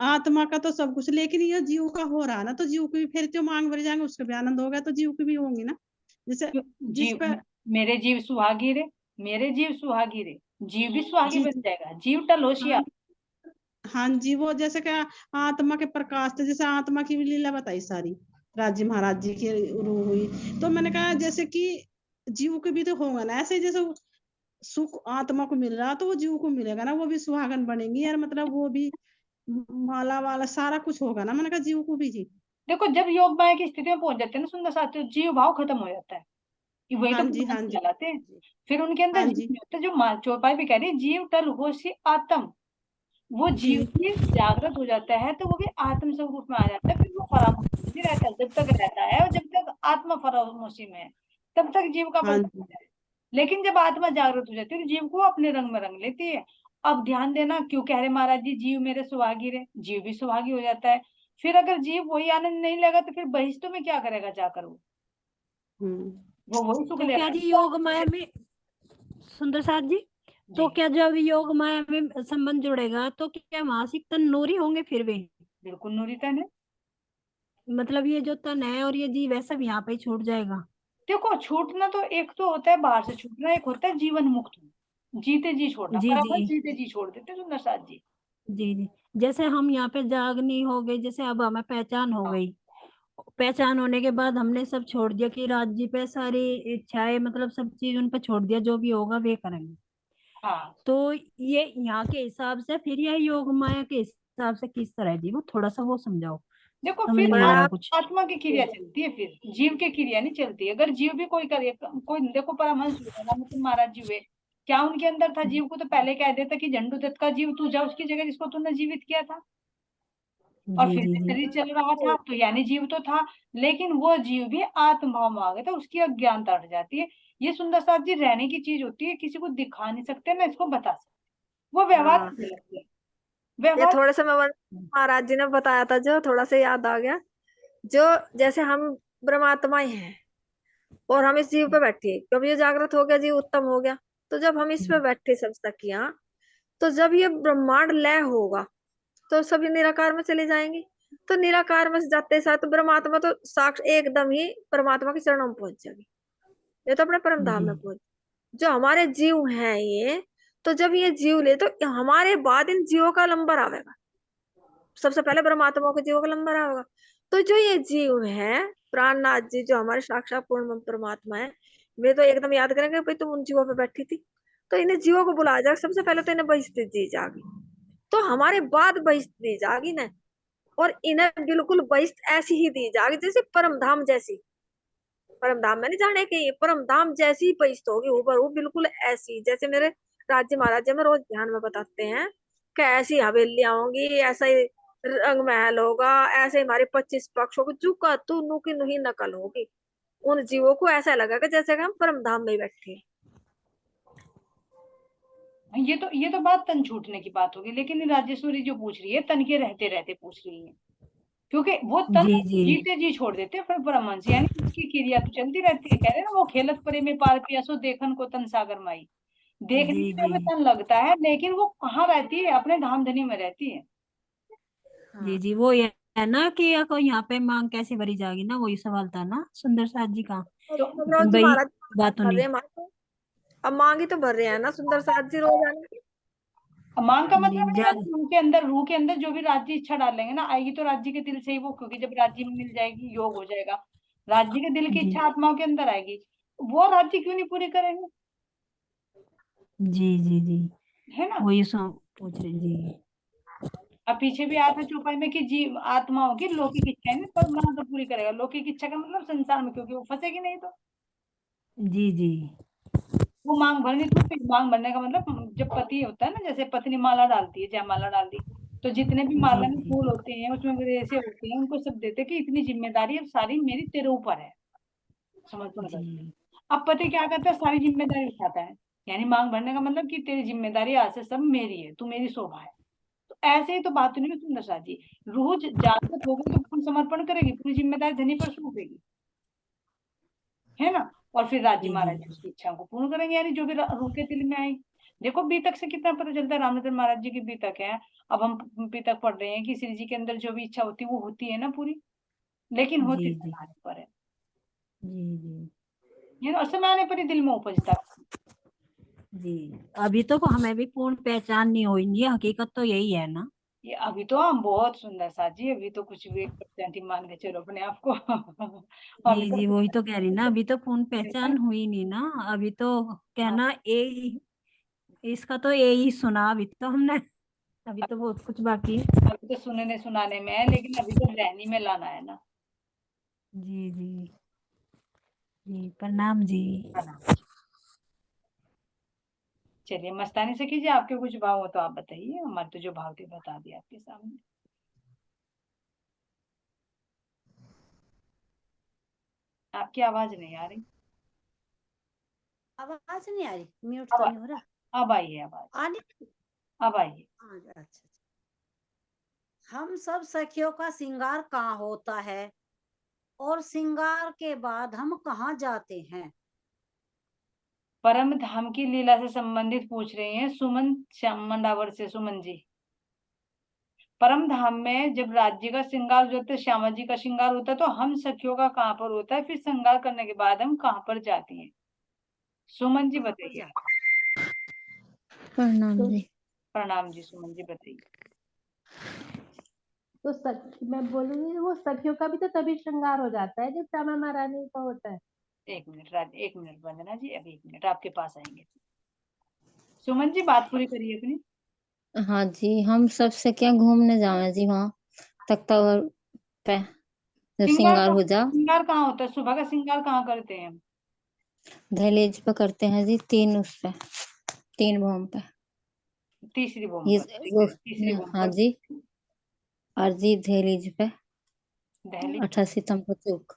[SPEAKER 8] आत्मा का तो सब कुछ, लेकिन ये जीव का हो रहा है ना, तो जीव की भी फिर जो मांग भर जाएंगे उसका भी आनंद होगा, तो जीव की भी होंगी ना। जैसे जिस पे
[SPEAKER 2] मेरे जीव सुहागी रे, मेरे जीव सुहागी रे, जीव भी सुहागी
[SPEAKER 8] जी
[SPEAKER 2] बन जाएगा, जीव टल होशियार।
[SPEAKER 8] हाँ जी, वो जैसे क्या आत्मा के प्रकाश थे, जैसे आत्मा की भी लीला बताई सारी राजी महाराज जी की रूह हुई। तो मैंने कहा जैसे कि जीव के भी तो होगा ना ऐसे, जैसे सुख आत्मा को मिल रहा तो वो जीव को मिलेगा ना, वो भी सुहागन बनेंगी यार, मतलब वो भी माला वाला सारा कुछ होगा ना, मैंने कहा जीव को भी जी।
[SPEAKER 2] देखो जब योग माया की स्थिति में पहुंच जाते हैं ना सुंदर साथियों, जीव भाव खत्म हो जाता है, वही तो
[SPEAKER 8] हाँ जी,
[SPEAKER 2] भगवान
[SPEAKER 8] हाँ जी,
[SPEAKER 2] कहलाते हैं। फिर उनके अंदर
[SPEAKER 8] हाँ
[SPEAKER 2] जीव
[SPEAKER 8] जी,
[SPEAKER 2] नहीं होता, जो चौपाई भी कह रही है, जीव टल होशी आत्म, वो जीव
[SPEAKER 8] जी,
[SPEAKER 2] भी जागृत हो जाता है तो वो भी आत्म स्वरूप में आ जाता है, फिर वो फरामोशी में रहता है जब तक रहता है, और जब तक आत्मा फरामोशी में है तब तक जीव का
[SPEAKER 8] हाँ
[SPEAKER 2] बल
[SPEAKER 8] जी,
[SPEAKER 2] है। लेकिन जब आत्मा जागृत हो जाती है तो जीव को अपने रंग में रंग लेती है। अब ध्यान देना, क्यों कह रहे महाराज जी जीव मेरे सुहागी रहे, जीव भी सुहागी हो जाता है। फिर अगर जीव वही आनंद नहीं लेगा तो फिर बहिष्ठों में क्या करेगा जाकर, वो वही सुख
[SPEAKER 12] तो क्या
[SPEAKER 2] लेगा।
[SPEAKER 12] जी योग माया में, सुंदर साथ जी, तो
[SPEAKER 2] जी
[SPEAKER 12] क्या जब योग माया में संबंध जुड़ेगा तो क्या मासिक तन नूरी होंगे फिर वे?
[SPEAKER 2] बिल्कुल नूरी तन है।
[SPEAKER 12] मतलब ये जो तन है और ये जीव है सब यहाँ पे ही छूट जाएगा?
[SPEAKER 2] देखो छूटना तो एक तो होता है बाहर से छूटना, एक होता है जीवन मुक्त होना, जीते जी छोड़ना,
[SPEAKER 12] जी
[SPEAKER 2] पर
[SPEAKER 12] जी
[SPEAKER 2] अपन जीते जी छोड़ देते हैं सुंदर साथ जी।
[SPEAKER 12] जी जी। जैसे हम यहाँ पे जागनी हो गई, जैसे अब हमें पहचान हो गई, पहचान होने के बाद हमने सब छोड़ दिया कि राज्य पे सारी इच्छाएं, मतलब सब चीज उन पे छोड़ दिया, जो भी होगा वे करेंगे।
[SPEAKER 2] हाँ
[SPEAKER 12] तो ये यहाँ के हिसाब से फिर यह योग माया के हिसाब से किस तरह है जी, वो थोड़ा सा वो समझाओ,
[SPEAKER 2] देखो
[SPEAKER 12] समझ
[SPEAKER 2] फिर
[SPEAKER 12] नहीं आ रहा कुछ।
[SPEAKER 2] आत्मा की क्रिया चलती है, फिर जीव की क्रिया नहीं चलती। अगर जीव भी कोई करे, कोई देखो परमहंस हुए, रामचंद्र महाराज जी हुए, क्या उनके अंदर था? जीव को तो पहले कह देता कि झंडू दत्त का जीव तू जा उसकी जगह जिसको तूने जीवित किया था, और
[SPEAKER 12] जी
[SPEAKER 2] फिर
[SPEAKER 12] जी
[SPEAKER 2] भी
[SPEAKER 12] जी
[SPEAKER 2] शरीर चल रहा था, तो यानी जीव तो था। लेकिन वो जीव भी आत्म भाव में आ गया था, उसकी अज्ञानता हट जाती है। ये सुंदर साथ जी रहने की चीज होती है, किसी को दिखा नहीं सकते ना इसको बता सकते, वो व्यवहार
[SPEAKER 5] हाँ,
[SPEAKER 2] करने लगते हैं,
[SPEAKER 5] ये
[SPEAKER 2] व्यवहार।
[SPEAKER 5] थोड़े से महाराज जी ने बताया था जो थोड़ा से याद आ गया। जो जैसे हम परमात्मा ही हैं और हम इस जीव पे बैठे, जब ये जागृत हो गया जीव उत्तम हो गया, तो जब हम इस पे बैठे सब तक यहाँ, तो जब ये ब्रह्मांड लय होगा तो सभी निराकार में चले जाएंगे। तो निराकार में जाते साथ ब्रह्मात्मा तो साक्ष एकदम ही परमात्मा के चरणों में पहुंच जाएगी, ये तो अपने परम धाम
[SPEAKER 12] जी
[SPEAKER 5] में पहुंच। जो हमारे जीव हैं ये, तो जब ये जीव ले तो हमारे बाद इन जीवों का नंबर आवेगा, सबसे पहले परमात्मा के जीवों का नंबर आवेगा। तो जो ये जीव है प्राणनाथ जी जो हमारे साक्षात पूर्ण परमात्मा है, वे तो एकदम याद करेंगे भाई तुम उन जीवों पे बैठी थी, तो इन्हें जीवों को बुलाया जाएगा। सबसे पहले तो इन्हें बहिष्ठ दी जाएगी, तो हमारे बाद बहिष्ठ दी जाएगी ना, और इन्हें बिल्कुल बहिष्ठ ऐसी ही दी जाएगी जैसे परम धाम जैसी। परम धाम मैंने जाने की परम धाम जैसी ही बहिष्ठ होगी, ऊपर वो बिल्कुल ऐसी जैसे मेरे राज्य महाराज जी में रोज ध्यान में बताते हैं कि ऐसी हवेलियां होंगी, ऐसा ही रंग महल होगा, ऐसे हमारे 25 पक्ष होगा, जू का तू नु की नुही नकल होगी। उन जीवों को ऐसा लगेगा जैसे कि हम परम धाम में बैठे हैं।
[SPEAKER 2] ये तो बात तन छूटने की बात होगी, लेकिन राजेश्वरी जो पूछ रही है तन के रहते रहते पूछ रही है, क्योंकि वो तन
[SPEAKER 12] जी जी
[SPEAKER 2] जीते जी छोड़ देते हैं फिर परमहंस, यानी उसकी क्रिया तो चलती रहती है। कह रहे हैं ना, वो खेलत परे में पार पियासो देखन को तन सागर माई, देखने
[SPEAKER 12] जी
[SPEAKER 2] में
[SPEAKER 12] जी
[SPEAKER 2] हमें तन लगता है लेकिन वो कहाँ रहती है? अपने धाम धनी में रहती है।
[SPEAKER 12] जी
[SPEAKER 5] हाँ,
[SPEAKER 12] जी। वो ये है ना कि या कोई यहाँ पे मांग कैसे भरी जाएगी ना, वही सवाल था ना सुंदर साथ जी का,
[SPEAKER 2] तो
[SPEAKER 5] अब रोज जी
[SPEAKER 12] वही
[SPEAKER 5] महाराज
[SPEAKER 12] बात
[SPEAKER 5] भर रहे
[SPEAKER 12] नहीं।
[SPEAKER 5] हैं हमारे को। अब मांगी तो भर रहे हैं ना सुंदर साथ जी रोज आने।
[SPEAKER 2] मांग का
[SPEAKER 12] जी
[SPEAKER 2] मतलब है
[SPEAKER 12] जब
[SPEAKER 2] रूह के अंदर जो भी राज्य इच्छा डालेंगे ना, आएगी तो राज्य के दिल से ही वो, क्योंकि जब राज्य में मिल जाएगी योग हो जाएगा, राज्य के दिल की
[SPEAKER 12] जी
[SPEAKER 2] इच्छा आत्माओं के अंदर आएगी, वो राज्य क्यों नहीं पूरी करेंगे?
[SPEAKER 12] जी जी जी
[SPEAKER 2] है ना।
[SPEAKER 12] वही सो पूछ रहे जी।
[SPEAKER 2] अब पीछे भी आया था चौपाई में कि जीव आत्माओं की लौकिक इच्छा है ना, परमात्मा तो पूरी करेगा। लौकिक इच्छा का मतलब संसार में, क्योंकि वो फंसेगी नहीं तो
[SPEAKER 12] जी जी
[SPEAKER 2] वो मांग भरनी तो फिर मांग भरने का मतलब, जब पति होता है ना, जैसे पत्नी माला डालती है, जयमाला डाल दी, तो जितने भी
[SPEAKER 12] जी
[SPEAKER 2] माला में
[SPEAKER 12] जी
[SPEAKER 2] फूल होते हैं उसमें रेसे होते हैं, उनको सब देते कि इतनी जिम्मेदारी अब सारी मेरी तेरे ऊपर है, समझ में
[SPEAKER 12] जी
[SPEAKER 2] गई। अब पति क्या करता है? सारी जिम्मेदारी उठाता है, यानी मांग भरने का मतलब कि तेरी जिम्मेदारी आज से सब मेरी है, तू मेरी शोभा है। तो ऐसे ही तो बात नहीं है सुंदर सा जी, रूह जागृत हो गई तो पूर्ण समर्पण करेगी, पूरी जिम्मेदारी धनी पर सौंपेगी, है ना। और फिर राज्य
[SPEAKER 12] जी जी
[SPEAKER 2] महाराज जी उसकी इच्छाओं को पूर्ण करेंगे, यानी जो भी रूह के दिल में आई। देखो बीतक से कितना पता चलता है, रामचंद्र महाराज जी की बीतक है। अब हम बीतक पढ़ रहे हैं कि श्री जी के अंदर जो भी इच्छा होती है वो होती है ना पूरी, लेकिन
[SPEAKER 12] जी
[SPEAKER 2] होती
[SPEAKER 12] जी
[SPEAKER 2] समाज पर है।
[SPEAKER 12] जी जी
[SPEAKER 2] ये और समय आने पर ही दिल में उपजता है।
[SPEAKER 12] जी, अभी तो हमें भी पूर्ण पहचान नहीं हुई, ये हकीकत तो यही है ना।
[SPEAKER 2] ये अभी तो हम बहुत सुंदर साजी, अभी तो कुछ भी 1% ही मान के चलो अपने आप को। अभी
[SPEAKER 12] जी
[SPEAKER 2] तो
[SPEAKER 12] जी, वही तो कह रही ना, अभी तो पूर्ण पहचान हुई नहीं ना, अभी तो कहना ए, इसका तो ए ही सुना अभी तो हमने, अभी तो बहुत कुछ बाकी है।
[SPEAKER 2] अभी तो सुनने सुनाने में है, लेकिन अभी तो रहनी में लाना है ना।
[SPEAKER 12] जी जी जी, प्रणाम जी।
[SPEAKER 2] चलिए मस्तानी से कीजिए, आपके कुछ भाव हो तो आप बताइए, हमारे तो जो भाव थे बता दिए आपके सामने। आपकी आवाज नहीं आ रही।
[SPEAKER 1] आवाज नहीं आ रही, म्यूट
[SPEAKER 2] अब
[SPEAKER 1] तो नहीं हो रहा।
[SPEAKER 2] अब आई है आवाज,
[SPEAKER 1] आने
[SPEAKER 2] अब आई है।
[SPEAKER 1] अच्छा अच्छा। हम सब सखियों का श्रृंगार कहाँ होता है और श्रृंगार के बाद हम कहाँ जाते हैं?
[SPEAKER 2] परम धाम की लीला से संबंधित पूछ रही हैं सुमन मंडावर से। सुमन जी, परम धाम में जब राज्य का श्रृंगार जो होता है, श्यामा जी का श्रृंगार होता है, तो हम सखियों का कहाँ पर होता है, फिर श्रृंगार करने के बाद हम कहाँ पर जाती हैं? सुमन जी
[SPEAKER 1] कहाँ पर
[SPEAKER 2] बताइए।
[SPEAKER 6] प्रणाम जी।
[SPEAKER 2] प्रणाम जी, सुमन जी बताइए।
[SPEAKER 10] तो मैं बोलूंगी वो सखियों का भी तो तभी श्रृंगार हो जाता है जब श्यामा महारानी का होता है।
[SPEAKER 2] एक मिनट वंदना जी, अभी 1 मिनट आपके पास आएंगे। सुमन जी बात पूरी करिए अपनी।
[SPEAKER 6] हाँ जी, हम सब से क्या घूमने जावे जी वहाँ तख्तावर पे जब श्रृंगार हो जा।
[SPEAKER 2] श्रृंगार कहाँ होता है? सुबह का श्रृंगार कहाँ करते हैं हम?
[SPEAKER 6] दहलीज पे करते हैं जी, तीन भवन पे।
[SPEAKER 2] तीसरी बूम
[SPEAKER 6] ये
[SPEAKER 2] पर,
[SPEAKER 6] वो
[SPEAKER 2] तीसरी बूम
[SPEAKER 6] हाँ
[SPEAKER 2] पर
[SPEAKER 6] जी, और जी दहलीज पे
[SPEAKER 2] दहली।
[SPEAKER 6] 18 सितंबर चौक।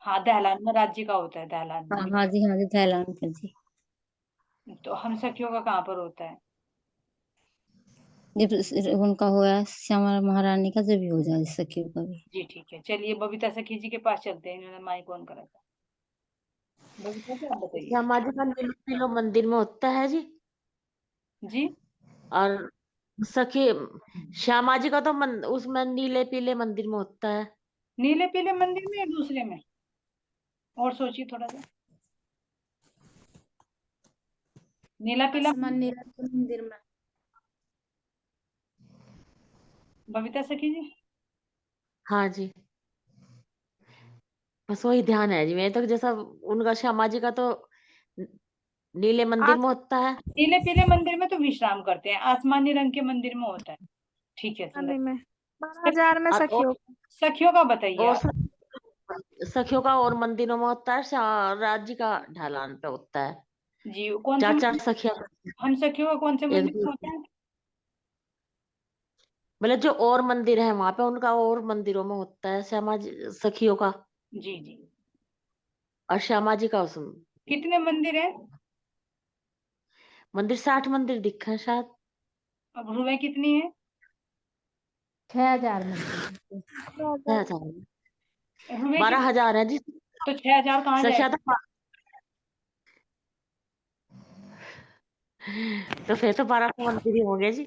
[SPEAKER 2] हाँ, दहलान में राज्य का होता है, दहलान में।
[SPEAKER 6] हाँ जी, हाँ जी, थैलान पे जी।
[SPEAKER 2] तो हम सखियों का कहाँ पर होता है?
[SPEAKER 6] जब उनका हुआ श्यामा महारानी का, जब भी हो जाए सखियों का भी।
[SPEAKER 2] जी ठीक है, चलिए बबीता सखी जी के पास चलते हैं, इन्होंने माइक ऑन करा था। बबीता जी आप बताइए।
[SPEAKER 13] श्यामा जी का नीलो पीलो मंदिर में होता है जी।
[SPEAKER 2] जी,
[SPEAKER 13] और सखी श्यामा जी का तो उसमें नीले पीले मंदिर में होता है।
[SPEAKER 2] नीले पीले मंदिर में या दूसरे में? और सोचिए थोड़ा सा। नीला पीला
[SPEAKER 4] मंदिर में।
[SPEAKER 2] बबीता सखी जी।
[SPEAKER 13] हाँ जी, बस वही ध्यान है जी। मैं तो जैसा उनका श्यामा जी का तो नीले मंदिर में होता है।
[SPEAKER 2] नीले पीले मंदिर में तो विश्राम करते हैं, आसमानी रंग के मंदिर में होता है। ठीक है, सुंदर।
[SPEAKER 4] में 12,000 में सखियों का।
[SPEAKER 2] सखियों का बताइए
[SPEAKER 13] और
[SPEAKER 2] आप।
[SPEAKER 13] सखियों का और मंदिरों में होता है, राज्य का ढालान पे होता है।
[SPEAKER 2] जी, कौन से
[SPEAKER 13] 4 सखिया,
[SPEAKER 2] हम सखियों का कौन से
[SPEAKER 13] एक
[SPEAKER 2] मंदिर में होता है?
[SPEAKER 13] मतलब जो और मंदिर है वहां पे उनका और मंदिरों में होता है श्यामा जी सखियों का।
[SPEAKER 2] जी जी।
[SPEAKER 13] और श्यामा जी का उसमें
[SPEAKER 2] कितने मंदिर है?
[SPEAKER 13] मंदिर 60 मंदिर दिखे हैं शायद।
[SPEAKER 2] अब रुपए कितनी है?
[SPEAKER 10] 6,000 में।
[SPEAKER 13] 12,000 है जी।
[SPEAKER 2] तो 6,000 कहाँ
[SPEAKER 13] सखिया
[SPEAKER 2] जाएगा?
[SPEAKER 13] तो फिर तो 1200 मंदिर ही हो गए जी।